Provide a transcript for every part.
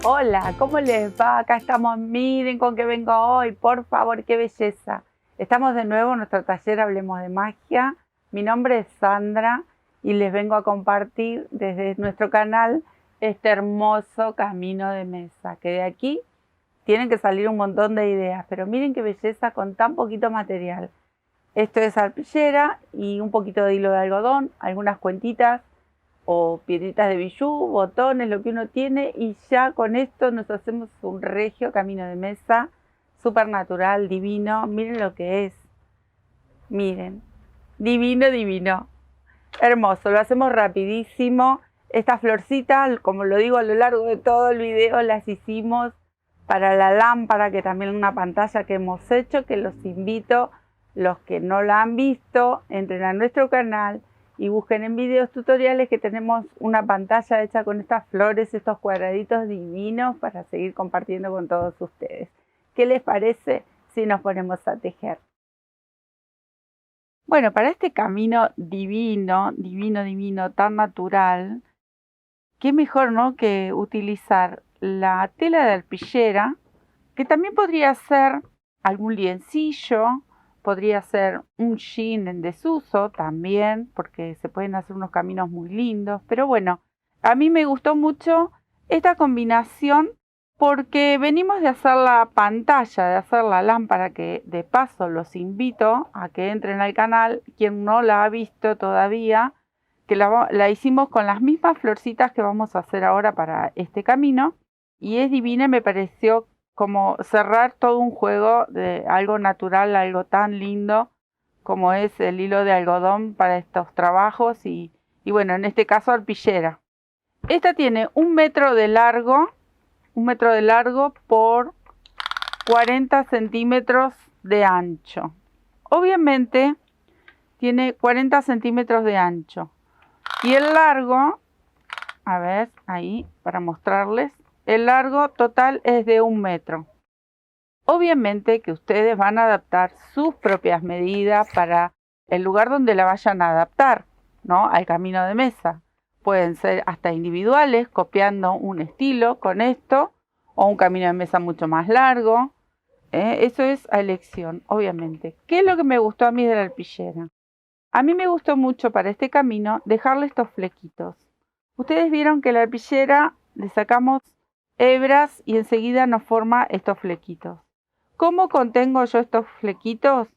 Hola, ¿cómo les va? Acá estamos, miren con qué vengo hoy, por favor, qué belleza. Estamos de nuevo en nuestro taller Hablemos de Magia. Mi nombre es Sandra y les vengo a compartir desde nuestro canal este hermoso camino de mesa, que de aquí tienen que salir un montón de ideas, pero miren qué belleza con tan poquito material. Esto es arpillera y un poquito de hilo de algodón, algunas cuentitas o piedritas de bijú, botones, lo que uno tiene, y ya con esto nos hacemos un regio camino de mesa, súper natural, divino. Miren lo que es, miren, divino, divino, hermoso, lo hacemos rapidísimo. Estas florcitas, como lo digo a lo largo de todo el video, las hicimos para la lámpara, que también es una pantalla que hemos hecho, que los invito, los que no la han visto, entren a nuestro canal y busquen en videos tutoriales que tenemos una pantalla hecha con estas flores, estos cuadraditos divinos para seguir compartiendo con todos ustedes. ¿Qué les parece si nos ponemos a tejer? Bueno, para este camino divino, divino, divino, tan natural, qué mejor, ¿no?, que utilizar la tela de arpillera, que también podría ser algún liencillo, podría ser un jean en desuso también, porque se pueden hacer unos caminos muy lindos. Pero bueno, a mí me gustó mucho esta combinación porque venimos de hacer la pantalla, de hacer la lámpara, que de paso los invito a que entren al canal, quien no la ha visto todavía, que la hicimos con las mismas florcitas que vamos a hacer ahora para este camino, y es divina. Me pareció como cerrar todo un juego de algo natural, algo tan lindo como es el hilo de algodón para estos trabajos y bueno, en este caso arpillera. Esta tiene 1 metro de largo, 1 metro de largo por 40 centímetros de ancho. Obviamente tiene 40 centímetros de ancho. Y el largo, a ver, ahí para mostrarles, el largo total es de 1 metro. Obviamente que ustedes van a adaptar sus propias medidas para el lugar donde la vayan a adaptar, ¿no?, al camino de mesa. Pueden ser hasta individuales, copiando un estilo con esto, o un camino de mesa mucho más largo. Eso es a elección, obviamente. ¿Qué es lo que me gustó a mí de la arpillera? A mí me gustó mucho para este camino dejarle estos flequitos. Ustedes vieron que la arpillera le sacamos hebras y enseguida nos forma estos flequitos. ¿Cómo contengo yo estos flequitos?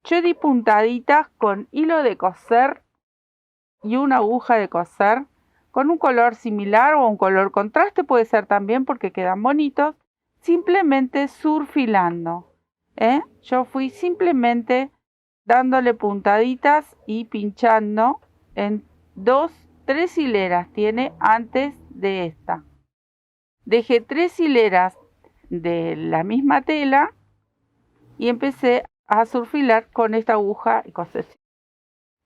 Yo di puntaditas con hilo de coser y una aguja de coser con un color similar o un color contraste, puede ser también porque quedan bonitos, simplemente surfilando. Yo fui simplemente dándole puntaditas y pinchando en 3 hileras tiene antes de esta. Dejé 3 hileras de la misma tela y empecé a surfilar con esta aguja y coser.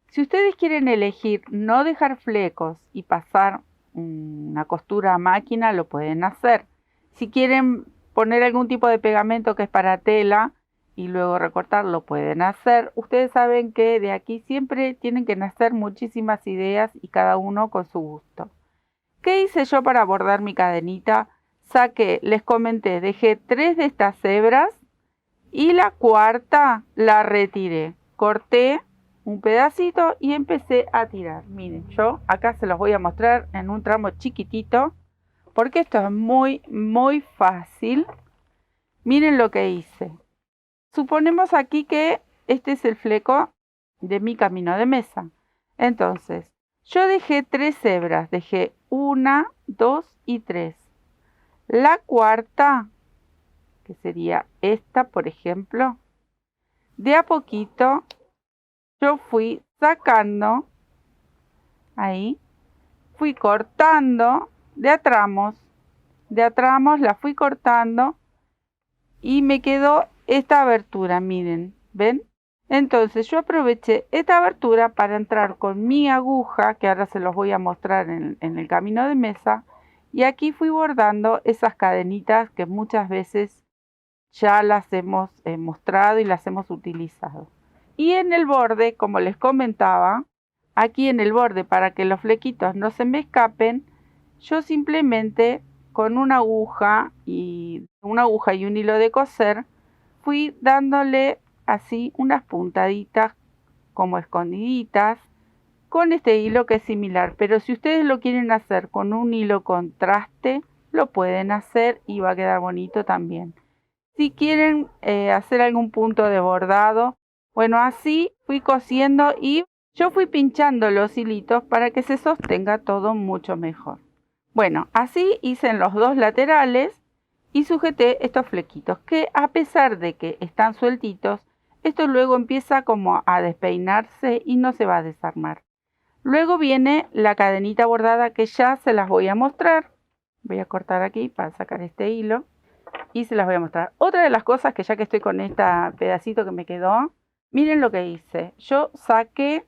Si ustedes quieren elegir no dejar flecos y pasar una costura a máquina, lo pueden hacer. Si quieren poner algún tipo de pegamento que es para tela y luego recortar, lo pueden hacer. Ustedes saben que de aquí siempre tienen que nacer muchísimas ideas y cada uno con su gusto. ¿Qué hice yo para bordar mi cadenita? Saqué, les comenté, dejé 3 de estas hebras y la cuarta la retiré. Corté un pedacito y empecé a tirar. Miren, yo acá se los voy a mostrar en un tramo chiquitito porque esto es muy, muy fácil. Miren lo que hice. Suponemos aquí que este es el fleco de mi camino de mesa. Entonces, yo dejé 3 hebras. Dejé 1, 2 y 3. La cuarta, que sería esta, por ejemplo, de a poquito yo fui sacando, ahí, fui cortando de a tramos la fui cortando y me quedó esta abertura, miren, ¿ven? Entonces yo aproveché esta abertura para entrar con mi aguja, que ahora se los voy a mostrar en el camino de mesa, y aquí fui bordando esas cadenitas que muchas veces ya las hemos mostrado y las hemos utilizado. Y en el borde, como les comentaba, aquí en el borde, para que los flequitos no se me escapen, yo simplemente con una aguja y un hilo de coser, fui dándole así unas puntaditas como escondiditas con este hilo que es similar, pero si ustedes lo quieren hacer con un hilo contraste, lo pueden hacer y va a quedar bonito también. Si quieren hacer algún punto de bordado, bueno, así fui cosiendo y yo fui pinchando los hilitos para que se sostenga todo mucho mejor. Bueno, así hice en los dos laterales y sujeté estos flequitos que, a pesar de que están sueltitos, esto luego empieza como a despeinarse y no se va a desarmar. Luego viene la cadenita bordada que ya se las voy a mostrar. Voy a cortar aquí para sacar este hilo y se las voy a mostrar. Otra de las cosas que, ya que estoy con este pedacito que me quedó, miren lo que hice. Yo saqué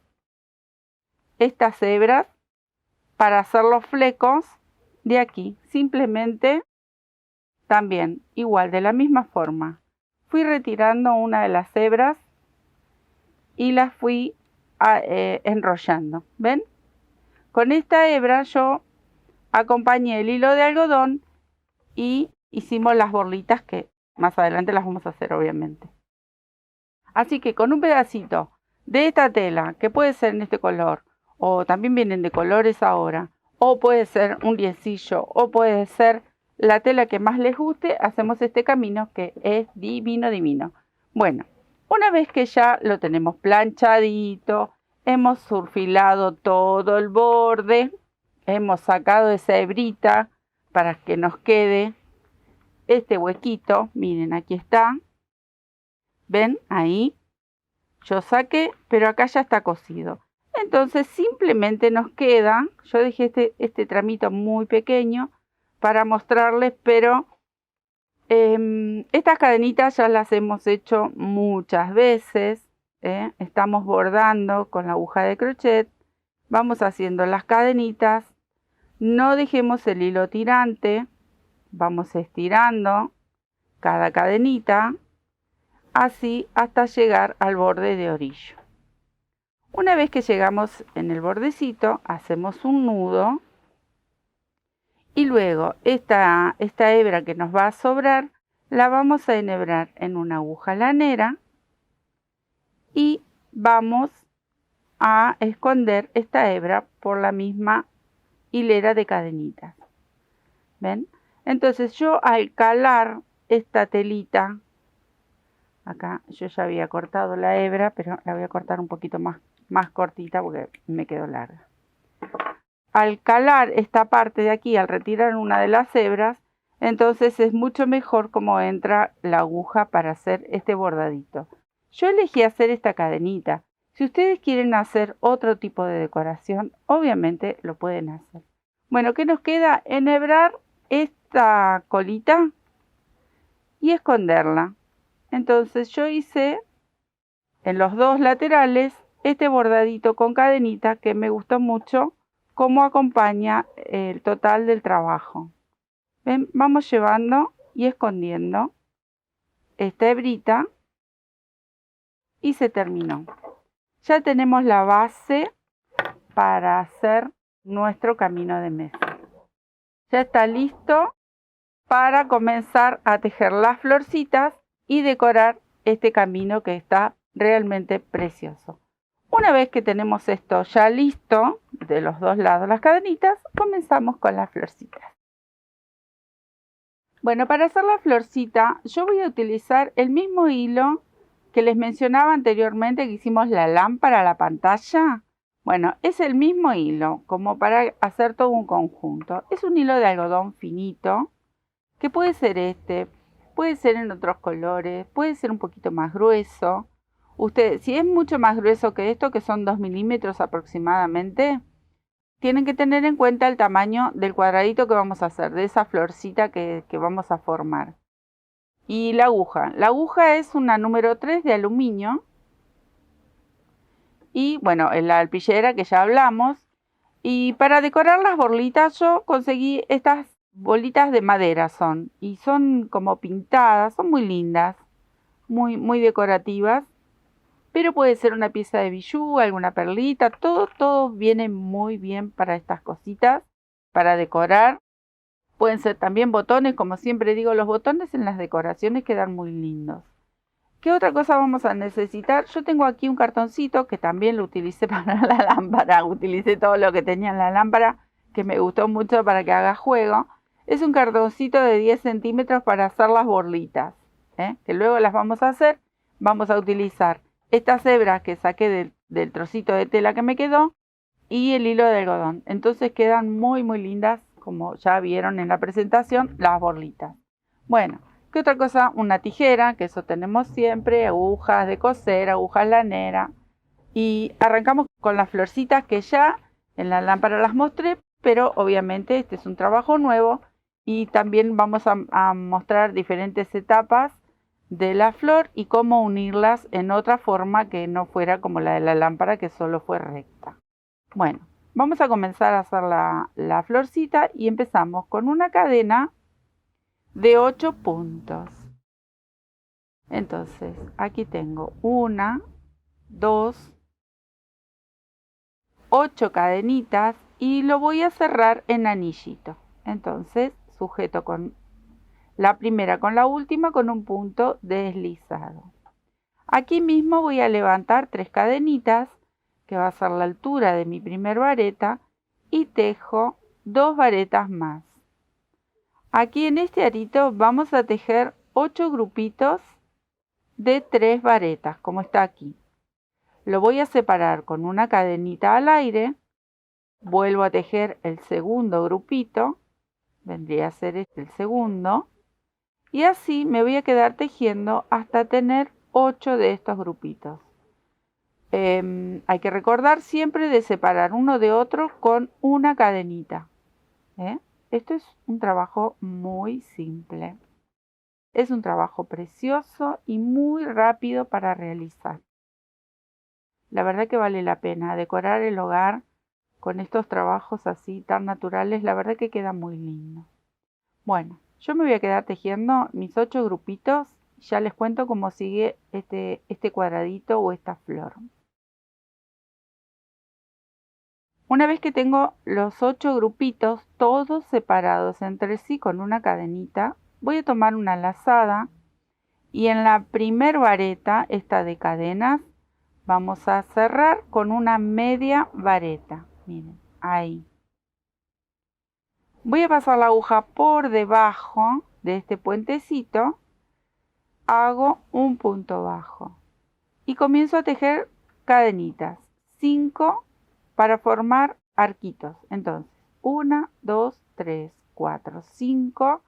estas hebras para hacer los flecos de aquí. Simplemente, también, igual, de la misma forma. Fui retirando una de las hebras y las fui enrollando. ¿Ven? Con esta hebra yo acompañé el hilo de algodón y hicimos las borlitas que más adelante las vamos a hacer, obviamente. Así que con un pedacito de esta tela, que puede ser en este color, o también vienen de colores ahora, o puede ser un liecillo, o puede ser la tela que más les guste, hacemos este camino que es divino, divino. Bueno, una vez que ya lo tenemos planchadito, hemos surfilado todo el borde, hemos sacado esa hebrita para que nos quede este huequito. Miren, aquí está. ¿Ven? Ahí. Yo saqué, pero acá ya está cosido. Entonces simplemente nos queda, yo dejé este tramito muy pequeño para mostrarles, pero estas cadenitas ya las hemos hecho muchas veces. Estamos bordando con la aguja de crochet, vamos haciendo las cadenitas, no dejemos el hilo tirante, vamos estirando cada cadenita, así hasta llegar al borde de orillo. Una vez que llegamos en el bordecito, hacemos un nudo y luego esta hebra que nos va a sobrar la vamos a enhebrar en una aguja lanera y vamos a esconder esta hebra por la misma hilera de cadenitas. ¿Ven? Entonces yo, al calar esta telita, acá yo ya había cortado la hebra, pero la voy a cortar un poquito más cortita porque me quedó larga. Al calar esta parte de aquí, al retirar una de las hebras, entonces es mucho mejor cómo entra la aguja para hacer este bordadito. Yo elegí hacer esta cadenita. Si ustedes quieren hacer otro tipo de decoración, obviamente lo pueden hacer. Bueno, ¿qué nos queda? Enhebrar esta colita y esconderla. Entonces yo hice en los dos laterales este bordadito con cadenita que me gustó mucho cómo acompaña el total del trabajo. ¿Ven? Vamos llevando y escondiendo esta hebrita y se terminó. Ya tenemos la base para hacer nuestro camino de mesa. Ya está listo para comenzar a tejer las florcitas y decorar este camino que está realmente precioso. Una vez que tenemos esto ya listo, de los dos lados las cadenitas, comenzamos con las florcitas. Bueno, para hacer la florcita yo voy a utilizar el mismo hilo que les mencionaba anteriormente que hicimos la lámpara a la pantalla. Bueno, es el mismo hilo como para hacer todo un conjunto. Es un hilo de algodón finito, que puede ser puede ser en otros colores, puede ser un poquito más grueso. Ustedes, si es mucho más grueso que esto, que son 2 milímetros aproximadamente, tienen que tener en cuenta el tamaño del cuadradito que vamos a hacer, de esa florcita que vamos a formar. Y la aguja. La aguja es una número 3 de aluminio. Y bueno, la alpillera que ya hablamos. Y para decorar las borlitas yo conseguí estas bolitas de madera y son como pintadas, son muy lindas, muy decorativas. Pero puede ser una pieza de bijú, alguna perlita, todo viene muy bien para estas cositas, para decorar Pueden ser también botones, como siempre digo, los botones en las decoraciones quedan muy lindos. ¿Qué otra cosa vamos a necesitar? Yo tengo aquí un cartoncito que también lo utilicé para la lámpara. Utilicé todo lo que tenía en la lámpara, que me gustó mucho para que haga juego. Es un cartoncito de 10 centímetros para hacer las borlitas, que luego las vamos a hacer. Vamos a utilizar estas hebras que saqué del trocito de tela que me quedó y el hilo de algodón. Entonces quedan muy muy lindas, como ya vieron en la presentación, las borlitas. Bueno. ¿Qué otra cosa? Una tijera, que eso tenemos siempre, agujas de coser, agujas lanera. Y arrancamos con las florcitas que ya en la lámpara las mostré, pero obviamente este es un trabajo nuevo y también vamos a mostrar diferentes etapas de la flor y cómo unirlas en otra forma que no fuera como la de la lámpara, que solo fue recta. Bueno, vamos a comenzar a hacer la florcita y empezamos con una cadena de 8 puntos. Entonces, aquí tengo 1, 2, 8 cadenitas y lo voy a cerrar en anillito. Entonces, sujeto con la primera con la última con un punto deslizado. Aquí mismo voy a levantar 3 cadenitas, que va a ser la altura de mi primer vareta, y tejo 2 varetas más. Aquí en este arito vamos a tejer 8 grupitos de 3 varetas, como está aquí. Lo voy a separar con una cadenita al aire, vuelvo a tejer el segundo grupito, vendría a ser este el segundo, y así me voy a quedar tejiendo hasta tener 8 de estos grupitos. Hay que recordar siempre de separar uno de otro con una cadenita. Esto es un trabajo muy simple. Es un trabajo precioso y muy rápido para realizar. La verdad que vale la pena decorar el hogar con estos trabajos así tan naturales. La verdad que queda muy lindo. Bueno, yo me voy a quedar tejiendo mis 8 grupitos y ya les cuento cómo sigue este cuadradito o esta flor. Una vez que tengo los 8 grupitos todos separados entre sí con una cadenita, voy a tomar una lazada y en la primer vareta, esta de cadenas, vamos a cerrar con una media vareta. Miren, ahí. Voy a pasar la aguja por debajo de este puentecito, hago un punto bajo y comienzo a tejer cadenitas, 5 para formar arquitos. Entonces, 1, 2, 3, 4, 5,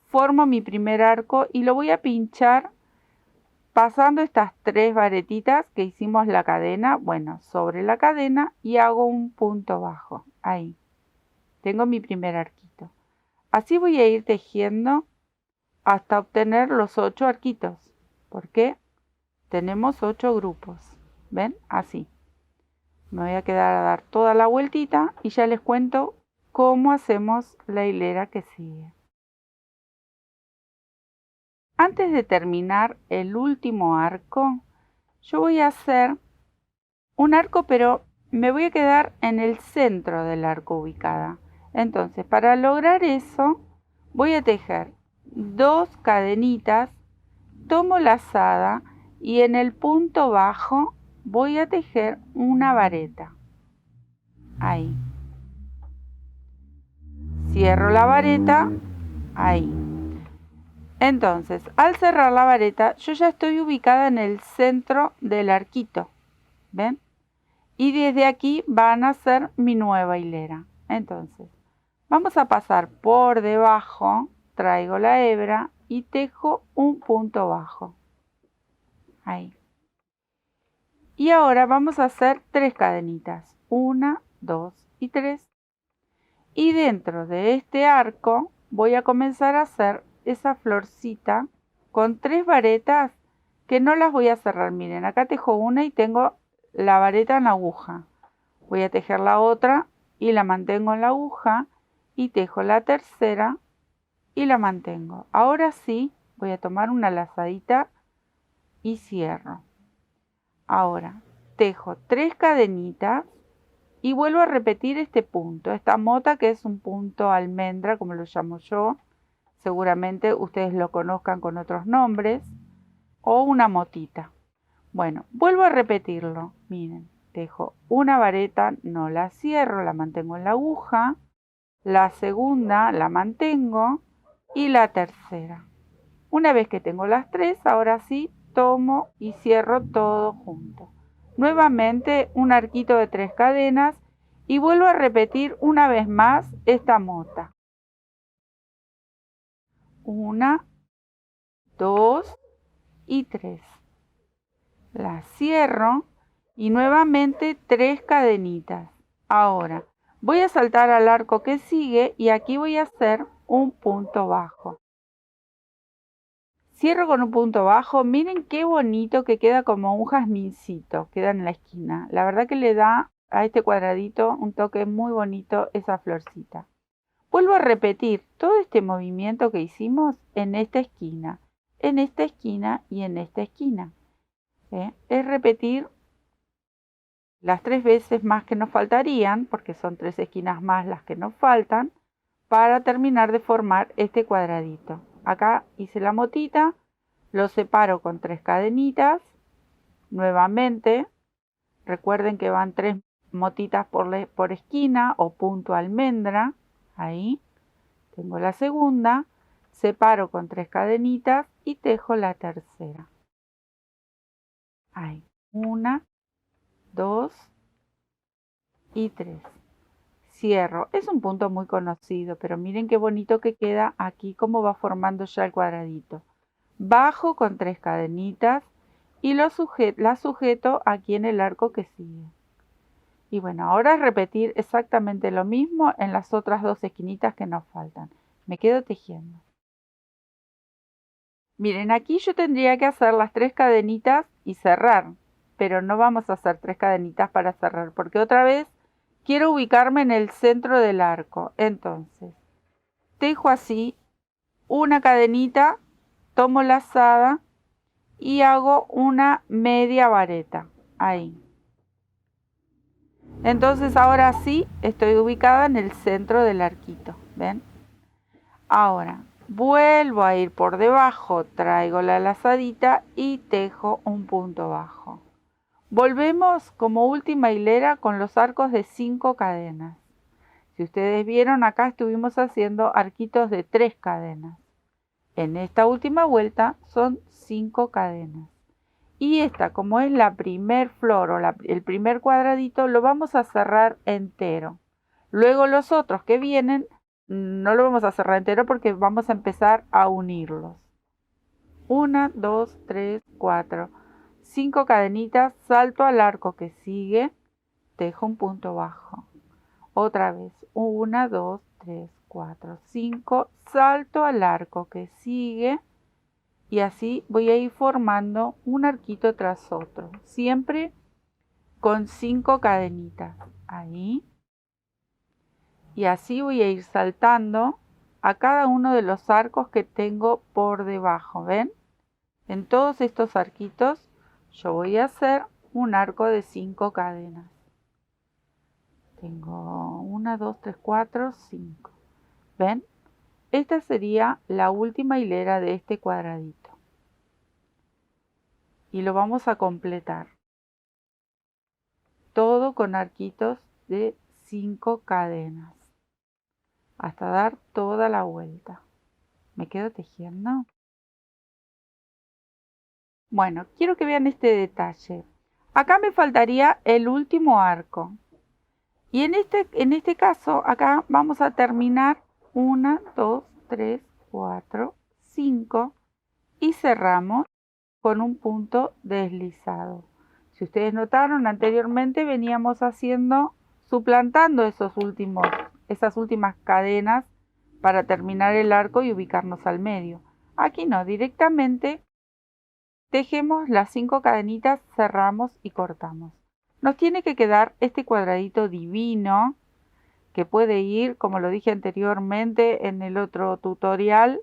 formo mi primer arco y lo voy a pinchar pasando estas 3 varetitas que hicimos la cadena, bueno, sobre la cadena y hago un punto bajo, ahí. Tengo mi primer arquito. Así voy a ir tejiendo hasta obtener los 8 arquitos, porque tenemos 8 grupos. ¿Ven? Así. Me voy a quedar a dar toda la vueltita y ya les cuento cómo hacemos la hilera que sigue. Antes de terminar el último arco, yo voy a hacer un arco, pero me voy a quedar en el centro del arco ubicada. Entonces, para lograr eso, voy a tejer 2 cadenitas, tomo lazada y en el punto bajo voy a tejer una vareta. Ahí. Cierro la vareta, ahí. Entonces, al cerrar la vareta, yo ya estoy ubicada en el centro del arquito. ¿Ven? Y desde aquí van a hacer mi nueva hilera. Entonces, vamos a pasar por debajo, traigo la hebra y tejo un punto bajo. Ahí. Y ahora vamos a hacer 3 cadenitas. 1, 2 y 3. Y dentro de este arco voy a comenzar a hacer esa florcita con 3 varetas que no las voy a cerrar. Miren, acá tejo una y tengo la vareta en la aguja. Voy a tejer la otra y la mantengo en la aguja y tejo la tercera y la mantengo. Ahora sí voy a tomar una lazadita y cierro. Ahora tejo 3 cadenitas, y vuelvo a repetir este punto, esta mota que es un punto almendra, como lo llamo yo. Seguramente ustedes lo conozcan con otros nombres, o una motita. Bueno, vuelvo a repetirlo. Miren, dejo una vareta, no la cierro, la mantengo en la aguja. La segunda la mantengo y la tercera. Una vez que tengo las tres, ahora sí tomo y cierro todo junto. Nuevamente un arquito de 3 cadenas y vuelvo a repetir una vez más esta mota. 1, 2 y 3. La cierro y nuevamente 3 cadenitas. Ahora voy a saltar al arco que sigue y aquí voy a hacer un punto bajo. Cierro con un punto bajo. Miren qué bonito que queda, como un jazmincito, queda en la esquina. La verdad que le da a este cuadradito un toque muy bonito esa florcita. Vuelvo a repetir todo este movimiento que hicimos en esta esquina y en esta esquina. Es repetir las 3 veces más que nos faltarían, porque son 3 esquinas más las que nos faltan, para terminar de formar este cuadradito. Acá hice la motita, lo separo con 3 cadenitas, nuevamente, recuerden que van 3 motitas por esquina o punto almendra, ahí, tengo la segunda, separo con 3 cadenitas y tejo la tercera. Ahí, 1, 2 y 3. Cierro. Es un punto muy conocido, pero miren qué bonito que queda aquí, cómo va formando ya el cuadradito. Bajo con 3 cadenitas y la sujeto aquí en el arco que sigue. Y bueno, ahora es repetir exactamente lo mismo en las otras 2 esquinitas que nos faltan. Me quedo tejiendo. Miren, aquí yo tendría que hacer las 3 cadenitas y cerrar, pero no vamos a hacer 3 cadenitas para cerrar, porque otra vez quiero ubicarme en el centro del arco. Entonces, tejo así una cadenita, tomo lazada y hago una media vareta, ahí. Entonces ahora sí estoy ubicada en el centro del arquito, ¿ven? Ahora vuelvo a ir por debajo, traigo la lazadita y tejo un punto bajo. Volvemos como última hilera con los arcos de 5 cadenas. Si ustedes vieron, acá estuvimos haciendo arquitos de 3 cadenas. En esta última vuelta son 5 cadenas. Y esta, como es la primer flor o el primer cuadradito, lo vamos a cerrar entero. Luego los otros que vienen no lo vamos a cerrar entero porque vamos a empezar a unirlos. 1, 2, 3, 4, 5 cadenitas, salto al arco que sigue, tejo un punto bajo. Otra vez, 1, 2, 3, 4, 5, salto al arco que sigue y así voy a ir formando un arquito tras otro, siempre con 5 cadenitas, ahí. Y así voy a ir saltando a cada uno de los arcos que tengo por debajo, ¿ven? En todos estos arquitos yo voy a hacer un arco de 5 cadenas. Tengo 1, 2, 3, 4, 5. ¿Ven? Esta sería la última hilera de este cuadradito. Y lo vamos a completar. Todo con arquitos de 5 cadenas. Hasta dar toda la vuelta. ¿Me quedo tejiendo? Bueno, quiero que vean este detalle. Acá me faltaría el último arco. Y en este caso, acá vamos a terminar 1, 2, 3, 4, 5 y cerramos con un punto deslizado. Si ustedes notaron, anteriormente veníamos suplantando esas últimas cadenas para terminar el arco y ubicarnos al medio. Aquí no, directamente tejemos las 5 cadenitas, cerramos y cortamos. Nos tiene que quedar este cuadradito divino que puede ir, como lo dije anteriormente en el otro tutorial,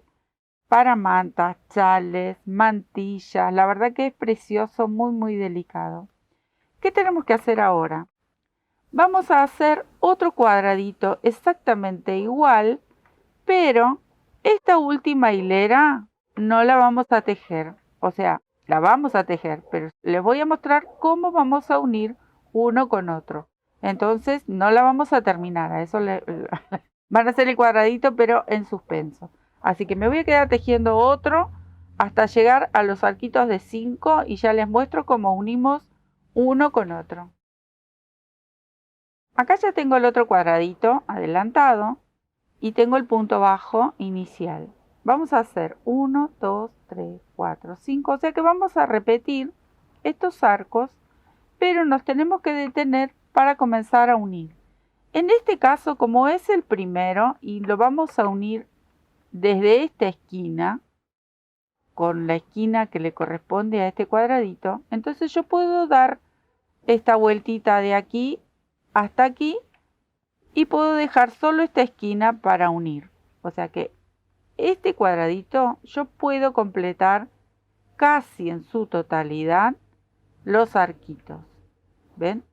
para mantas, chales, mantillas. La verdad que es precioso, muy muy delicado. ¿Qué tenemos que hacer ahora? vamos a hacer otro cuadradito exactamente igual, pero esta última hilera no la vamos a tejer, o sea, la vamos a tejer, pero les voy a mostrar cómo vamos a unir uno con otro. Entonces no la vamos a terminar, a eso van a hacer el cuadradito pero en suspenso. Así que me voy a quedar tejiendo otro hasta llegar a los arquitos de 5 y ya les muestro cómo unimos uno con otro. Acá ya tengo el otro cuadradito adelantado y tengo el punto bajo inicial. Vamos a hacer 1, 2, 3, 4, 5, o sea que vamos a repetir estos arcos, pero nos tenemos que detener para comenzar a unir. En este caso, como es el primero y lo vamos a unir desde esta esquina, con la esquina que le corresponde a este cuadradito, entonces yo puedo dar esta vueltita de aquí hasta aquí y puedo dejar solo esta esquina para unir. O sea que este cuadradito yo puedo completar casi en su totalidad los arquitos. ¿Ven?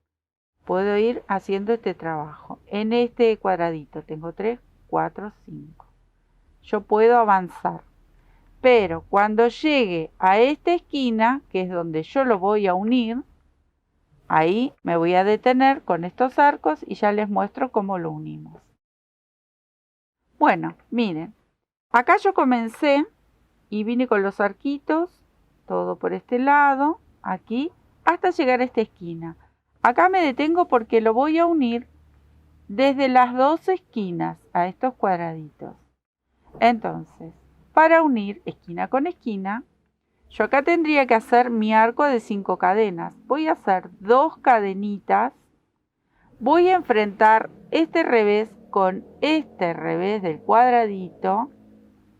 Puedo ir haciendo este trabajo. En este cuadradito tengo 3, 4, 5. Yo puedo avanzar. Pero cuando llegue a esta esquina, que es donde yo lo voy a unir, ahí me voy a detener con estos arcos y ya les muestro cómo lo unimos. Bueno, miren, acá yo comencé y vine con los arquitos, todo por este lado, aquí, hasta llegar a esta esquina. Acá me detengo porque lo voy a unir desde las dos esquinas a estos cuadraditos. Entonces, para unir esquina con esquina, yo acá tendría que hacer mi arco de 5 cadenas. Voy a hacer 2 cadenitas. Voy a enfrentar este revés con este revés del cuadradito.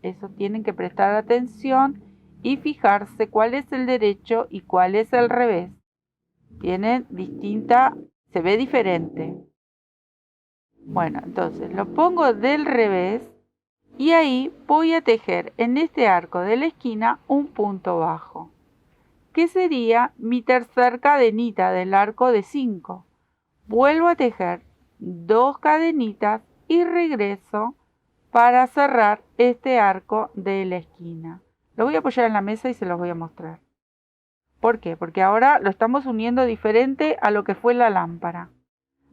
Eso tienen que prestar atención y fijarse cuál es el derecho y cuál es el revés. Tienen distinta, se ve diferente. Bueno, entonces lo pongo del revés. Y ahí voy a tejer en este arco de la esquina un punto bajo, que sería mi tercer cadenita del arco de 5. Vuelvo a tejer 2 cadenitas y regreso para cerrar este arco de la esquina. Lo voy a apoyar en la mesa y se los voy a mostrar. ¿Por qué? Porque ahora lo estamos uniendo diferente a lo que fue la lámpara.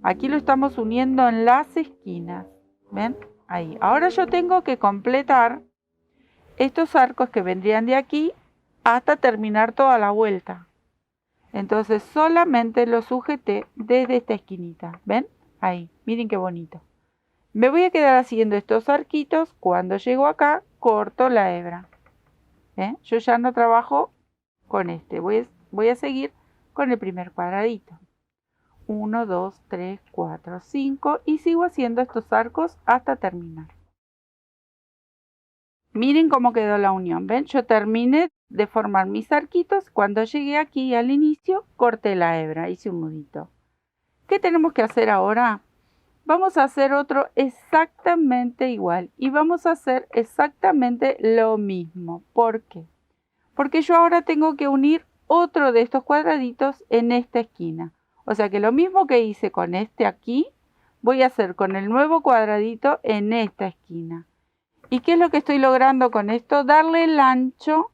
Aquí lo estamos uniendo en las esquinas. ¿Ven? Ahí. Ahora yo tengo que completar estos arcos que vendrían de aquí hasta terminar toda la vuelta. Entonces solamente lo sujeté desde esta esquinita. ¿Ven? Ahí. Miren qué bonito. Me voy a quedar haciendo estos arquitos. Cuando llego acá, corto la hebra. Yo ya no trabajo con este. Voy a seguir con el primer cuadradito. 1, 2, 3, 4, 5 y sigo haciendo estos arcos hasta terminar. Miren cómo quedó la unión, ¿ven? Yo terminé de formar mis arquitos. Cuando llegué aquí al inicio, corté la hebra, hice un nudito. ¿Qué tenemos que hacer ahora? Vamos a hacer otro exactamente igual y vamos a hacer exactamente lo mismo. ¿Por qué? Porque yo ahora tengo que unir otro de estos cuadraditos en esta esquina. O sea que lo mismo que hice con este aquí, voy a hacer con el nuevo cuadradito en esta esquina. ¿Y qué es lo que estoy logrando con esto? Darle el ancho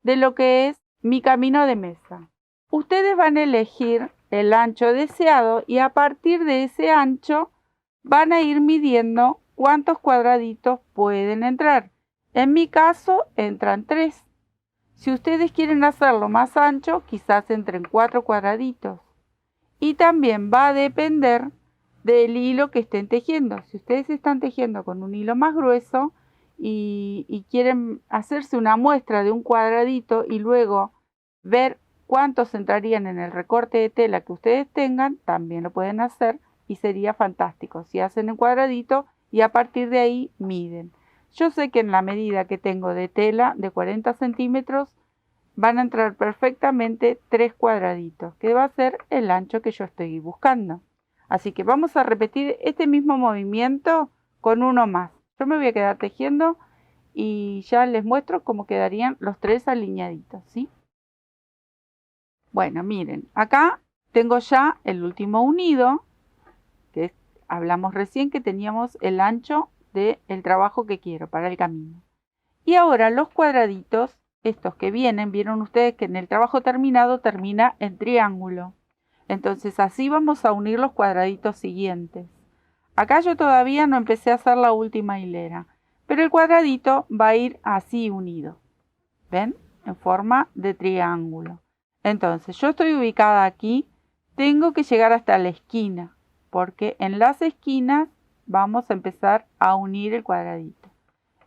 de lo que es mi camino de mesa. Ustedes van a elegir el ancho deseado y a partir de ese ancho van a ir midiendo cuántos cuadraditos pueden entrar. En mi caso entran 3. Si ustedes quieren hacerlo más ancho, quizás entren 4 cuadraditos. Y también va a depender del hilo que estén tejiendo. Si ustedes están tejiendo con un hilo más grueso y quieren hacerse una muestra de un cuadradito y luego ver cuántos entrarían en el recorte de tela que ustedes tengan, también lo pueden hacer y sería fantástico. Si hacen un cuadradito y a partir de ahí miden. Yo sé que en la medida que tengo de tela de 40 centímetros, van a entrar perfectamente 3 cuadraditos, que va a ser el ancho que yo estoy buscando. Así que vamos a repetir este mismo movimiento con uno más. Yo me voy a quedar tejiendo y ya les muestro cómo quedarían los 3 alineaditos, ¿sí? Bueno, miren, acá tengo ya el último unido Hablamos recién que teníamos el ancho del trabajo que quiero para el camino. Y ahora los cuadraditos, estos que vienen, vieron ustedes que en el trabajo terminado termina en triángulo. Entonces así vamos a unir los cuadraditos siguientes. Acá yo todavía no empecé a hacer la última hilera, pero el cuadradito va a ir así unido. ¿Ven? En forma de triángulo. Entonces yo estoy ubicada aquí, tengo que llegar hasta la esquina, porque en las esquinas vamos a empezar a unir el cuadradito.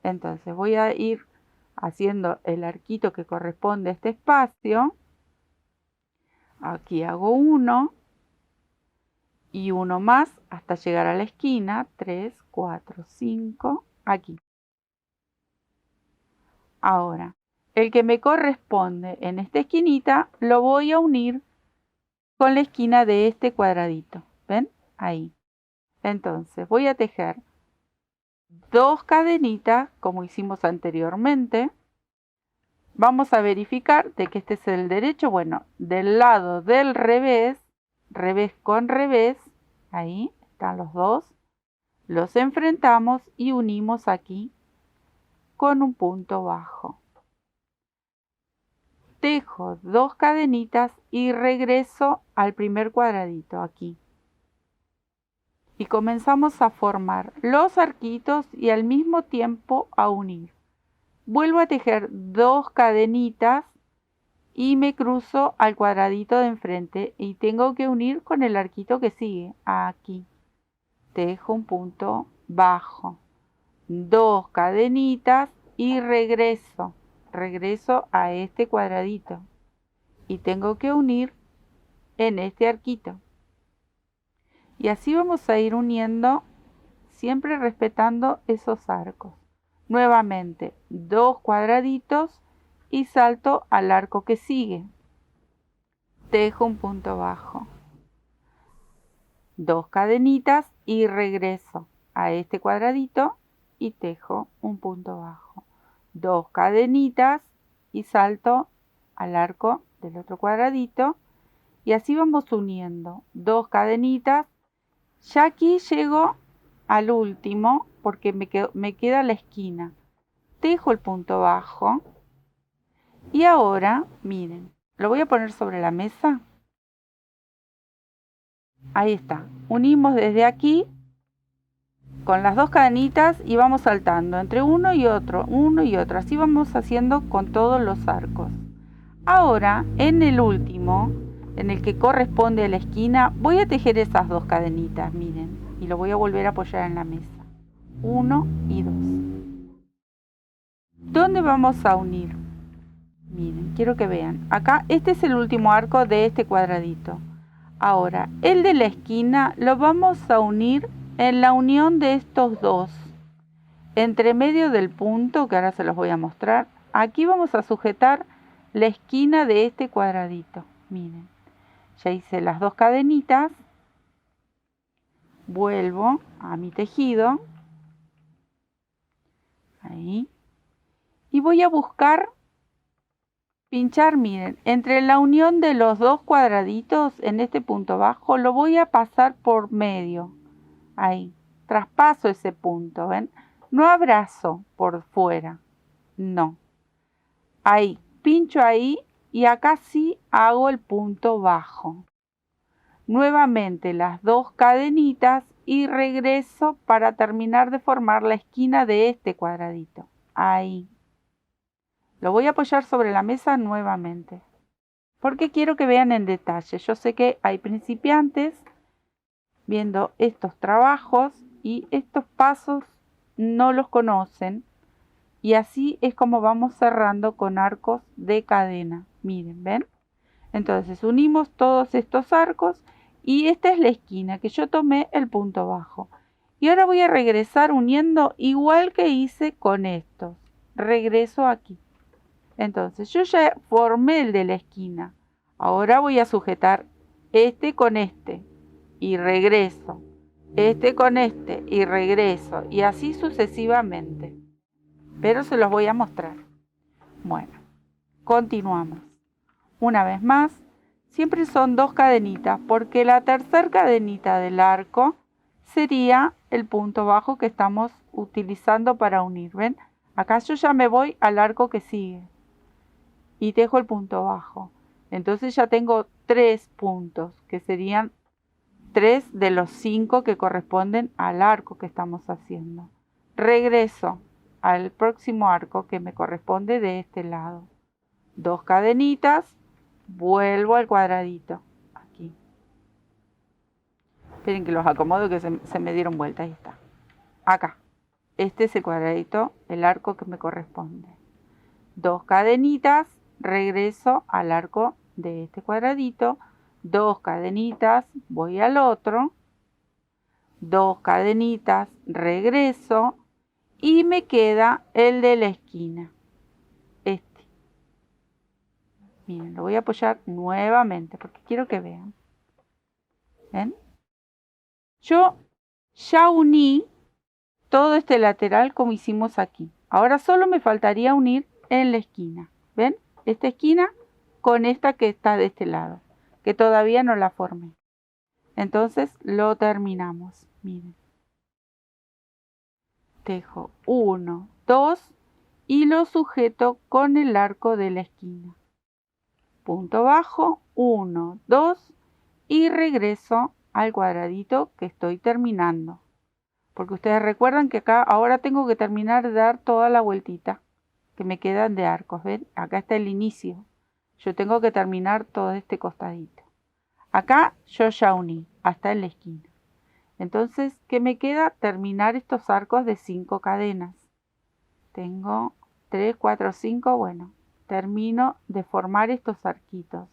Entonces voy a ir haciendo el arquito que corresponde a este espacio. Aquí hago uno y uno más hasta llegar a la esquina. 3, 4, 5, aquí. Ahora, el que me corresponde en esta esquinita lo voy a unir con la esquina de este cuadradito. ¿Ven? Ahí. Entonces voy a tejer 2 cadenitas como hicimos anteriormente. Vamos a verificar de que este es el derecho. Bueno, del lado del revés, revés con revés, ahí están los dos. Los enfrentamos y unimos aquí con un punto bajo. Tejo 2 cadenitas y regreso al primer cuadradito aquí. Y comenzamos a formar los arquitos y al mismo tiempo a unir. Vuelvo a tejer 2 cadenitas y me cruzo al cuadradito de enfrente y tengo que unir con el arquito que sigue. Aquí. Tejo un punto bajo. 2 cadenitas y regreso. Regreso a este cuadradito. Y tengo que unir en este arquito. Y así vamos a ir uniendo, siempre respetando esos arcos. Nuevamente, 2 cuadraditos y salto al arco que sigue. Tejo un punto bajo. 2 cadenitas y regreso a este cuadradito y tejo un punto bajo. 2 cadenitas y salto al arco del otro cuadradito. Y así vamos uniendo 2 cadenitas. Ya aquí llego al último porque me queda la esquina. Tejo el punto bajo. Y ahora, miren, lo voy a poner sobre la mesa. Ahí está. Unimos desde aquí con las 2 cadenitas y vamos saltando entre uno y otro. Así vamos haciendo con todos los arcos. Ahora, en el último, en el que corresponde a la esquina, voy a tejer esas 2 cadenitas, miren. Y lo voy a volver a apoyar en la mesa. 1 y 2. ¿Dónde vamos a unir? Miren, quiero que vean. Acá, este es el último arco de este cuadradito. Ahora, el de la esquina lo vamos a unir en la unión de estos dos. Entre medio del punto, que ahora se los voy a mostrar, aquí vamos a sujetar la esquina de este cuadradito. Miren, ya hice las 2 cadenitas. Vuelvo a mi tejido. Ahí. Y voy a buscar pinchar, miren, entre la unión de los 2 cuadraditos en este punto bajo, lo voy a pasar por medio. Ahí, traspaso ese punto, ¿ven? No abrazo por fuera, no. Ahí, pincho ahí y acá sí hago el punto bajo. Nuevamente las 2 cadenitas y regreso para terminar de formar la esquina de este cuadradito. Ahí. Lo voy a apoyar sobre la mesa nuevamente, porque quiero que vean en detalle. Yo sé que hay principiantes viendo estos trabajos y estos pasos no los conocen. Y así es como vamos cerrando con arcos de cadena. Miren, ¿ven? Entonces unimos todos estos arcos y esta es la esquina que yo tomé el punto bajo. Y ahora voy a regresar uniendo igual que hice con estos. Regreso aquí. Entonces yo ya formé el de la esquina. Ahora voy a sujetar este con este y regreso. Este con este y regreso. Y así sucesivamente. Pero se los voy a mostrar. Bueno, continuamos. Una vez más, siempre son 2 cadenitas porque la tercera cadenita del arco sería el punto bajo que estamos utilizando para unir. ¿Ven? Acá yo ya me voy al arco que sigue y dejo el punto bajo. Entonces ya tengo 3 puntos, que serían 3 de los 5 que corresponden al arco que estamos haciendo. Regreso al próximo arco que me corresponde de este lado. 2 cadenitas, vuelvo al cuadradito. Aquí. Esperen que los acomodo que se me dieron vuelta. Ahí está. Acá. Este es el cuadradito, el arco que me corresponde. 2 cadenitas, regreso al arco de este cuadradito. 2 cadenitas, voy al otro. 2 cadenitas, regreso. Y me queda el de la esquina. Este. Miren, lo voy a apoyar nuevamente porque quiero que vean. ¿Ven? Yo ya uní todo este lateral como hicimos aquí. Ahora solo me faltaría unir en la esquina. ¿Ven? Esta esquina con esta que está de este lado, que todavía no la formé. Entonces lo terminamos. Miren. Tejo 1, 2 y lo sujeto con el arco de la esquina. Punto bajo, 1, 2 y regreso al cuadradito que estoy terminando. Porque ustedes recuerdan que acá ahora tengo que terminar de dar toda la vueltita que me quedan de arcos. ¿Ven? Acá está el inicio. Yo tengo que terminar todo este costadito. Acá yo ya uní hasta en la esquina. Entonces, ¿qué me queda? Terminar estos arcos de 5 cadenas. Tengo 3, 4, 5. Bueno, termino de formar estos arquitos.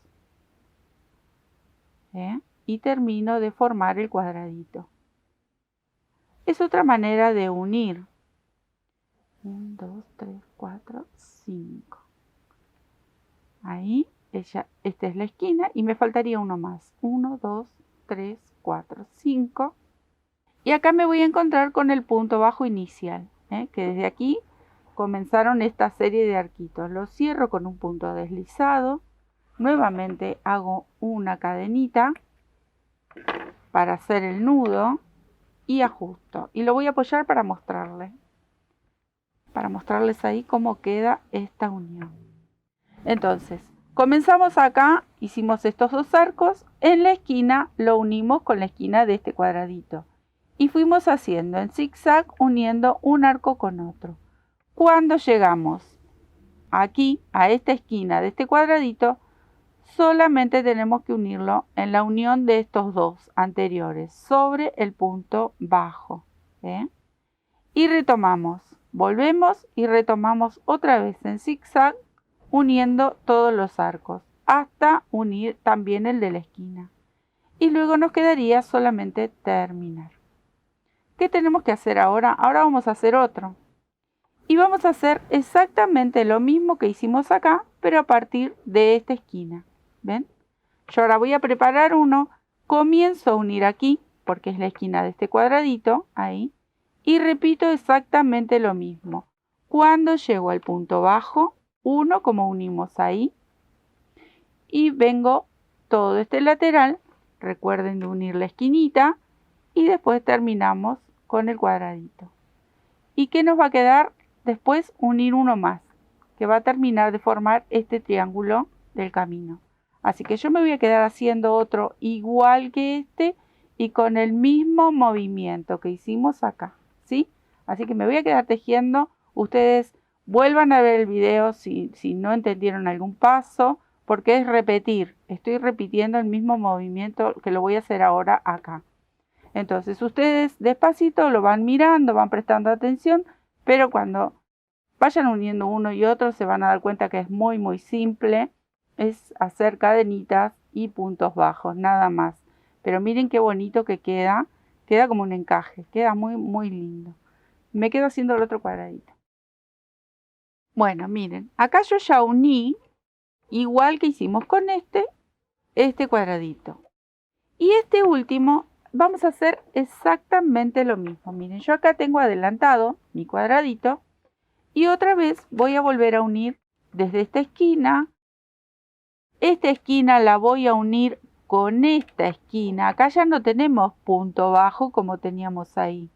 Y termino de formar el cuadradito. Es otra manera de unir. 1, 2, 3, 4, 5. Ahí, esta es la esquina y me faltaría uno más. 1, 2, 3, 4, 5. Y acá me voy a encontrar con el punto bajo inicial, que desde aquí comenzaron esta serie de arquitos. Lo cierro con un punto deslizado. Nuevamente hago una cadenita para hacer el nudo y ajusto. Y lo voy a apoyar para mostrarles ahí cómo queda esta unión. Entonces, comenzamos acá, hicimos estos 2 arcos. En la esquina lo unimos con la esquina de este cuadradito. Y fuimos haciendo en zigzag uniendo un arco con otro. Cuando llegamos aquí a esta esquina de este cuadradito, solamente tenemos que unirlo en la unión de estos 2 anteriores sobre el punto bajo. Y retomamos, volvemos y retomamos otra vez en zigzag uniendo todos los arcos hasta unir también el de la esquina. Y luego nos quedaría solamente terminar. ¿Qué tenemos que hacer ahora? Ahora vamos a hacer otro. Y vamos a hacer exactamente lo mismo que hicimos acá, pero a partir de esta esquina. ¿Ven? Yo ahora voy a preparar uno. Comienzo a unir aquí, porque es la esquina de este cuadradito, ahí. Y repito exactamente lo mismo. Cuando llego al punto bajo, 1 como unimos ahí. Y vengo todo este lateral. Recuerden de unir la esquinita. Y después terminamos con el cuadradito. ¿Y qué nos va a quedar? Después unir uno más, que va a terminar de formar este triángulo del camino. Así que yo me voy a quedar haciendo otro igual que este y con el mismo movimiento que hicimos acá, ¿sí? Así que me voy a quedar tejiendo. Ustedes vuelvan a ver el video si no entendieron algún paso, porque es repetir. Estoy repitiendo el mismo movimiento que lo voy a hacer ahora acá. Entonces ustedes despacito lo van mirando, van prestando atención, pero cuando vayan uniendo uno y otro se van a dar cuenta que es muy muy simple. Es hacer cadenitas y puntos bajos, nada más. Pero miren qué bonito que queda. Queda como un encaje, queda muy muy lindo. Me quedo haciendo el otro cuadradito. Bueno, miren, acá yo ya uní, igual que hicimos con este cuadradito. Y este último vamos a hacer exactamente lo mismo. Miren, yo acá tengo adelantado mi cuadradito y otra vez voy a volver a unir desde esta esquina. Esta esquina la voy a unir con esta esquina, acá ya no tenemos punto bajo como teníamos ahí.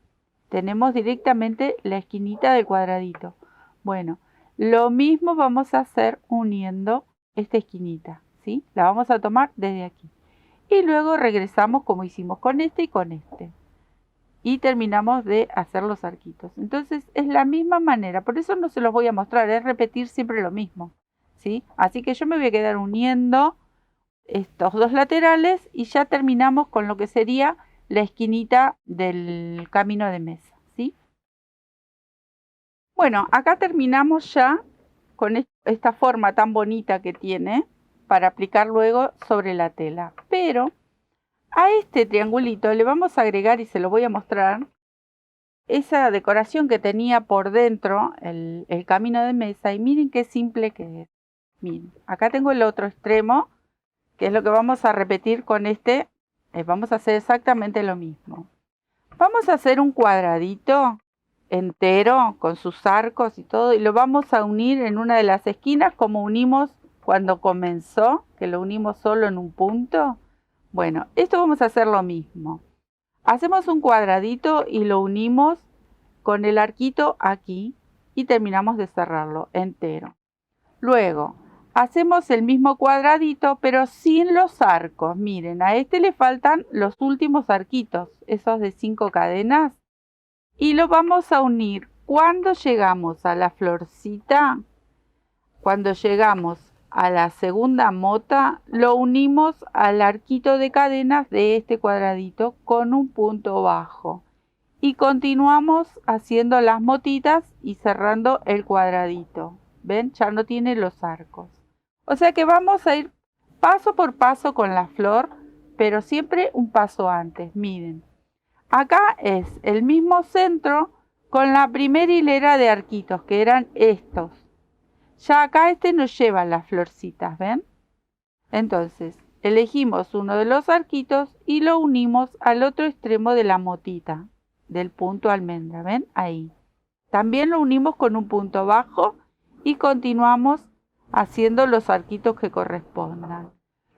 Tenemos directamente la esquinita del cuadradito. Bueno, lo mismo vamos a hacer uniendo esta esquinita, ¿sí? La vamos a tomar desde aquí. Y luego regresamos como hicimos con este y con este. Y terminamos de hacer los arquitos. Entonces es la misma manera, por eso no se los voy a mostrar, es repetir siempre lo mismo, ¿sí? Así que yo me voy a quedar uniendo estos dos laterales y ya terminamos con lo que sería la esquinita del camino de mesa, ¿sí? Bueno, acá terminamos ya con esta forma tan bonita que tiene para aplicar luego sobre la tela. Pero a este triangulito le vamos a agregar, y se lo voy a mostrar, esa decoración que tenía por dentro el camino de mesa. Y miren qué simple que es. Miren, acá tengo el otro extremo, que es lo que vamos a repetir con este. Vamos a hacer exactamente lo mismo. Vamos a hacer un cuadradito entero con sus arcos y todo, y lo vamos a unir en una de las esquinas como unimos cuando comenzó, que lo unimos solo en un punto. Bueno, esto vamos a hacer lo mismo. Hacemos un cuadradito y lo unimos con el arquito aquí y terminamos de cerrarlo entero. Luego hacemos el mismo cuadradito pero sin los arcos. Miren, a este le faltan los últimos arquitos, esos de 5 cadenas, y lo vamos a unir cuando llegamos a la florcita. Cuando llegamos a la segunda mota, lo unimos al arquito de cadenas de este cuadradito con un punto bajo. Y continuamos haciendo las motitas y cerrando el cuadradito. ¿Ven? Ya no tiene los arcos. O sea que vamos a ir paso por paso con la flor, pero siempre un paso antes. Miren, acá es el mismo centro con la primera hilera de arquitos, que eran estos. Ya acá este nos lleva las florcitas, ¿ven? Entonces, elegimos uno de los arquitos y lo unimos al otro extremo de la motita, del punto almendra, ¿ven? Ahí. También lo unimos con un punto bajo y continuamos haciendo los arquitos que correspondan.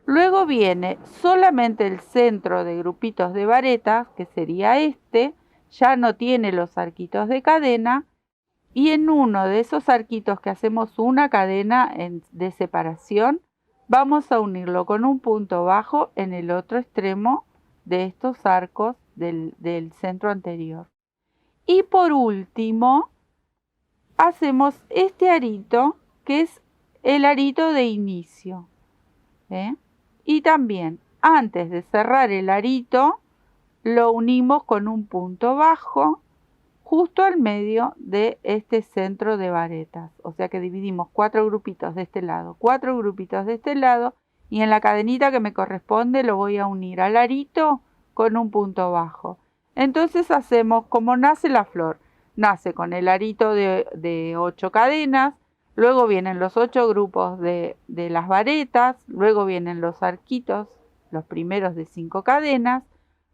Luego viene solamente el centro de grupitos de varetas, que sería este, ya no tiene los arquitos de cadena, y en uno de esos arquitos que hacemos una cadena de separación, vamos a unirlo con un punto bajo en el otro extremo de estos arcos del centro anterior. Y por último, hacemos este arito, que es el arito de inicio. Y también, antes de cerrar el arito, lo unimos con un punto bajo justo al medio de este centro de varetas. O sea que dividimos 4 grupitos de este lado, 4 grupitos de este lado, y en la cadenita que me corresponde lo voy a unir al arito con un punto bajo. Entonces hacemos como nace la flor. Nace con el arito de 8 cadenas, luego vienen los 8 grupos de las varetas, luego vienen los arquitos, los primeros de 5 cadenas.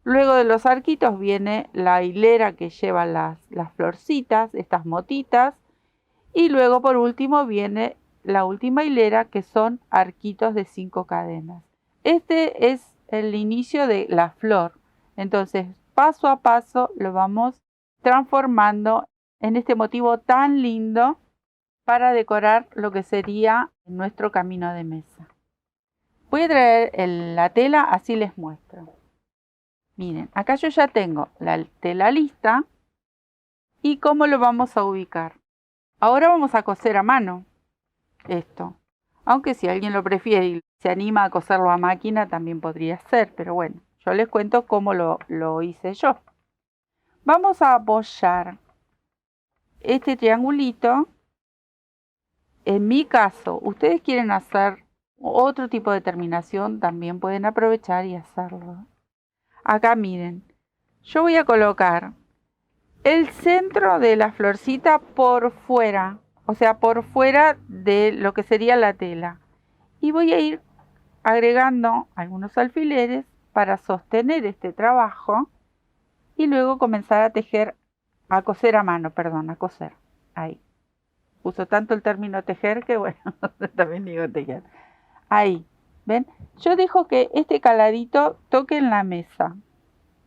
Luego de los arquitos viene la hilera que lleva las florcitas, estas motitas. Y luego por último viene la última hilera, que son arquitos de 5 cadenas. Este es el inicio de la flor. Entonces, paso a paso lo vamos transformando en este motivo tan lindo para decorar lo que sería nuestro camino de mesa. Voy a traer la tela, así les muestro. Miren, acá yo ya tengo la tela lista. ¿Y cómo lo vamos a ubicar? Ahora vamos a coser a mano esto. Aunque si alguien lo prefiere y se anima a coserlo a máquina, también podría ser. Pero bueno, yo les cuento cómo lo hice yo. Vamos a apoyar este triangulito. En mi caso, ustedes quieren hacer otro tipo de terminación, también pueden aprovechar y hacerlo. Acá miren, yo voy a colocar el centro de la florcita por fuera, o sea, por fuera de lo que sería la tela. Y voy a ir agregando algunos alfileres para sostener este trabajo y luego comenzar a tejer, a coser a mano, perdón, a coser. Ahí. Uso tanto el término tejer que bueno, también digo tejer. Ahí. ¿Ven? Yo dejo que este caladito toque en la mesa.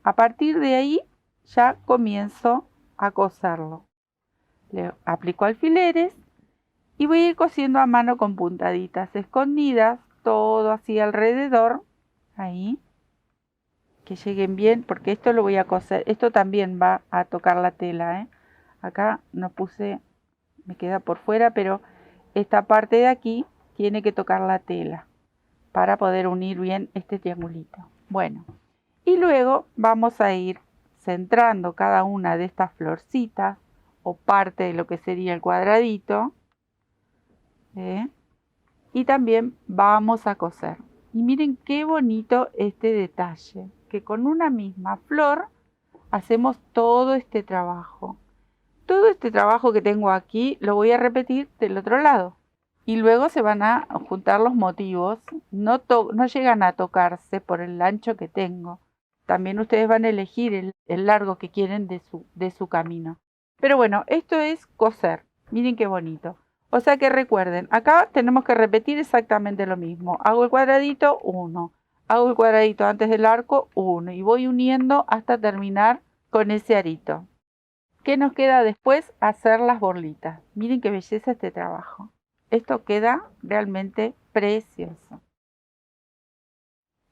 A partir de ahí ya comienzo a coserlo. Le aplico alfileres y voy a ir cosiendo a mano con puntaditas escondidas, todo así alrededor, ahí, que lleguen bien, porque esto lo voy a coser, esto también va a tocar la tela, ¿eh? Acá no puse, me queda por fuera, pero esta parte de aquí tiene que tocar la tela para poder unir bien este triangulito. Bueno, y luego vamos a ir centrando cada una de estas florcitas o parte de lo que sería el cuadradito, ¿eh? Y también vamos a coser. Y miren qué bonito este detalle, que con una misma flor hacemos todo este trabajo. Todo este trabajo que tengo aquí lo voy a repetir del otro lado. Y luego se van a juntar los motivos, no llegan a tocarse por el ancho que tengo. También ustedes van a elegir el largo que quieren de su camino. Pero bueno, esto es coser. Miren qué bonito. O sea que recuerden, acá tenemos que repetir exactamente lo mismo. Hago el cuadradito, 1. Hago el cuadradito antes del arco, 1. Y voy uniendo hasta terminar con ese arito. ¿Qué nos queda después? Hacer las borlitas. Miren qué belleza este trabajo. Esto queda realmente precioso.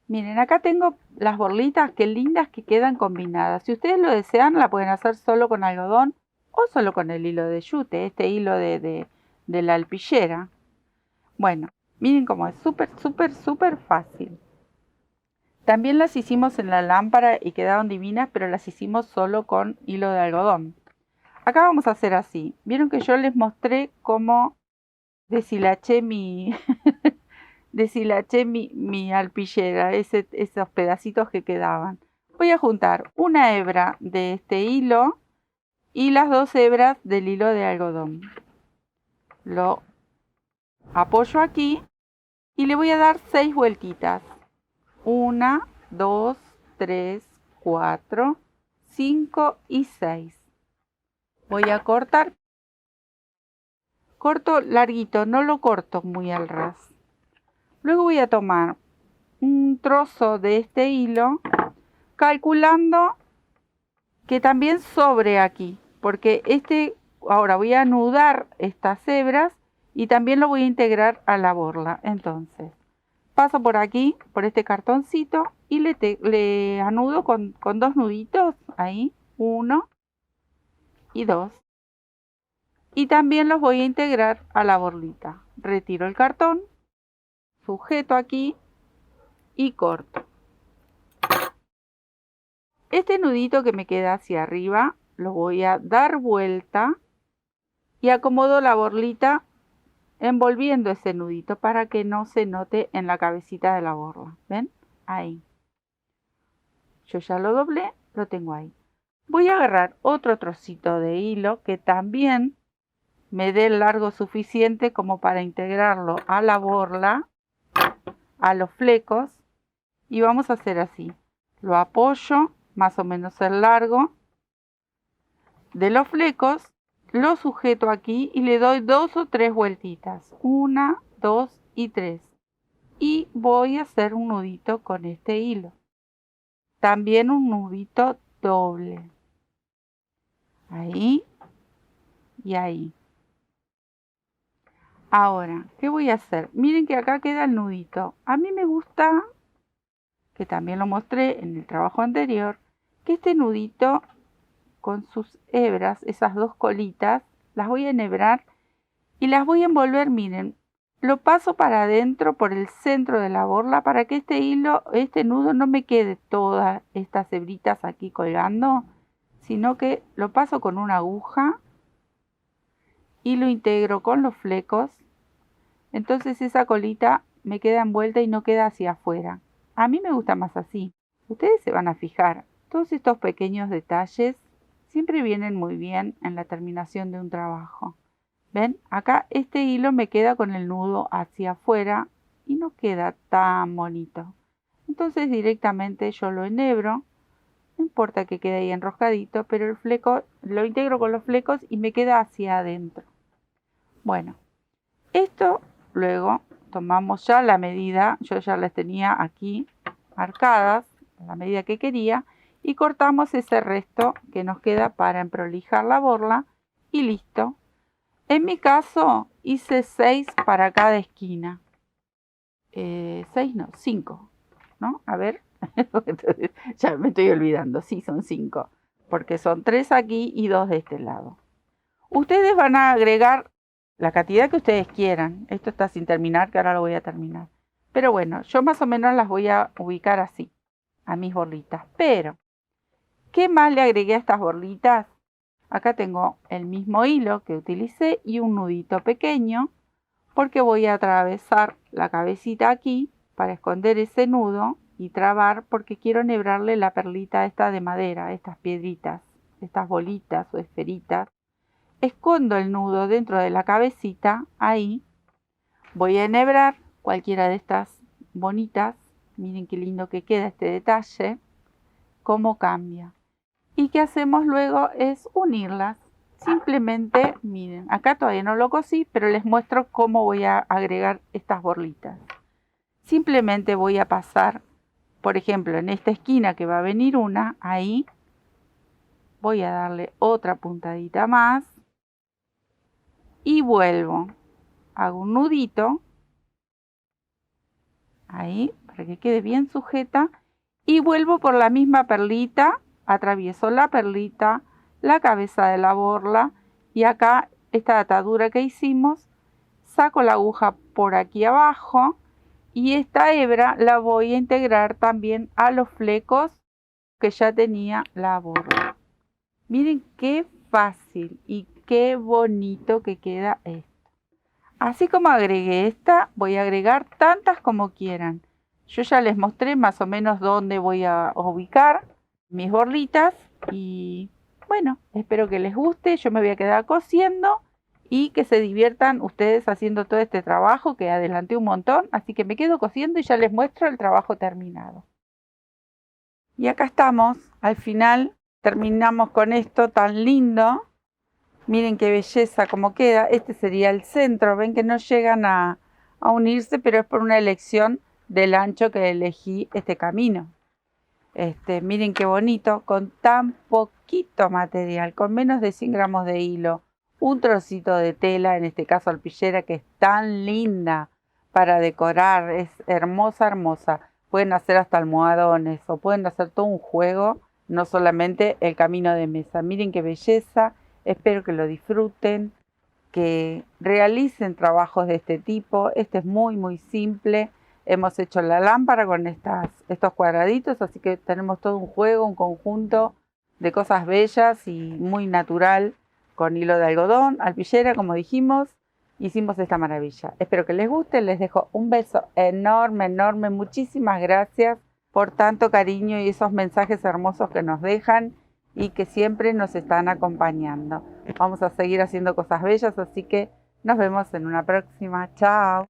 Miren, acá tengo las borlitas, qué lindas que quedan combinadas. Si ustedes lo desean, la pueden hacer solo con algodón o solo con el hilo de yute, este hilo de la alpillera. Bueno, miren cómo es súper fácil. También las hicimos en la lámpara y quedaron divinas, pero las hicimos solo con hilo de algodón. Acá vamos a hacer así. Vieron que yo les mostré cómo deshilaché mi alpillera, esos pedacitos que quedaban. Voy a juntar una hebra de este hilo y las 2 hebras del hilo de algodón. Lo apoyo aquí y le voy a dar 6 vueltitas. 1, 2, 3, 4, 5 y 6. Voy a cortar. Corto larguito, no lo corto muy al ras. Luego voy a tomar un trozo de este hilo, calculando que también sobre aquí, porque ahora voy a anudar estas hebras y también lo voy a integrar a la borla. Entonces, paso por aquí, por este cartoncito y le anudo con 2 nuditos, ahí, 1 y 2. Y también los voy a integrar a la borlita. Retiro el cartón, sujeto aquí y corto. Este nudito que me queda hacia arriba lo voy a dar vuelta y acomodo la borlita envolviendo ese nudito para que no se note en la cabecita de la borla. ¿Ven? Ahí. Yo ya lo doblé, lo tengo ahí. Voy a agarrar otro trocito de hilo que también me dé el largo suficiente como para integrarlo a la borla, a los flecos, y vamos a hacer así. Lo apoyo más o menos el largo de los flecos, lo sujeto aquí y le doy 2 o 3 vueltitas. 1, 2 y 3. Y voy a hacer un nudito con este hilo. También un nudito doble. Ahí y ahí. Ahora, ¿qué voy a hacer? Miren que acá queda el nudito. A mí me gusta, que también lo mostré en el trabajo anterior, que este nudito con sus hebras, esas 2 colitas, las voy a enhebrar y las voy a envolver, miren, lo paso para adentro por el centro de la borla para que este nudo no me quede todas estas hebritas aquí colgando, sino que lo paso con una aguja y lo integro con los flecos. Entonces esa colita me queda envuelta y no queda hacia afuera. A mí me gusta más así. Ustedes se van a fijar, todos estos pequeños detalles siempre vienen muy bien en la terminación de un trabajo. ¿Ven? Acá este hilo me queda con el nudo hacia afuera y no queda tan bonito. Entonces directamente yo lo enhebro, no importa que quede ahí enroscadito, pero el fleco lo integro con los flecos y me queda hacia adentro. Bueno, esto luego tomamos ya la medida, yo ya las tenía aquí marcadas, la medida que quería, y cortamos ese resto que nos queda para emprolijar la borla y listo. En mi caso hice 6 para cada esquina. 6 no, 5, ¿no? A ver, ya me estoy olvidando, sí, son 5, porque son 3 aquí y 2 de este lado. Ustedes van a agregar la cantidad que ustedes quieran. Esto está sin terminar, que ahora lo voy a terminar. Pero bueno, yo más o menos las voy a ubicar así, a mis borlitas. Pero, ¿qué más le agregué a estas borlitas? Acá tengo el mismo hilo que utilicé y un nudito pequeño, porque voy a atravesar la cabecita aquí para esconder ese nudo y trabar, porque quiero enhebrarle la perlita esta de madera, estas piedritas, estas bolitas o esferitas. Escondo el nudo dentro de la cabecita, ahí. Voy a enhebrar cualquiera de estas bonitas. Miren qué lindo que queda este detalle, cómo cambia. Y qué hacemos luego es unirlas. Simplemente, miren, acá todavía no lo cosí, pero les muestro cómo voy a agregar estas borlitas. Simplemente voy a pasar, por ejemplo, en esta esquina que va a venir una, ahí voy a darle otra puntadita más y vuelvo. Hago un nudito, ahí, para que quede bien sujeta, y vuelvo por la misma perlita, atravieso la perlita, la cabeza de la borla, y acá esta atadura que hicimos, saco la aguja por aquí abajo, y esta hebra la voy a integrar también a los flecos que ya tenía la borla. Miren qué fácil y qué bonito que queda esto. Así como agregué esta, voy a agregar tantas como quieran. Yo ya les mostré más o menos dónde voy a ubicar mis borlitas y bueno, espero que les guste. Yo me voy a quedar cosiendo y que se diviertan ustedes haciendo todo este trabajo que adelanté un montón. Así que me quedo cosiendo y ya les muestro el trabajo terminado. Y acá estamos, al final terminamos con esto tan lindo. Miren qué belleza como queda. Este sería el centro. Ven que no llegan a unirse, pero es por una elección del ancho que elegí este camino. Miren qué bonito, con tan poquito material, con menos de 100 gramos de hilo, un trocito de tela, en este caso alpillera, que es tan linda para decorar, es hermosa, hermosa. Pueden hacer hasta almohadones o pueden hacer todo un juego, no solamente el camino de mesa. Miren qué belleza. Espero que lo disfruten, que realicen trabajos de este tipo. Este es muy, muy simple. Hemos hecho la lámpara con estos cuadraditos, así que tenemos todo un juego, un conjunto de cosas bellas y muy natural, con hilo de algodón, alpillera, como dijimos. Hicimos esta maravilla. Espero que les guste. Les dejo un beso enorme, enorme. Muchísimas gracias por tanto cariño y esos mensajes hermosos que nos dejan y que siempre nos están acompañando. Vamos a seguir haciendo cosas bellas, así que nos vemos en una próxima. Chao.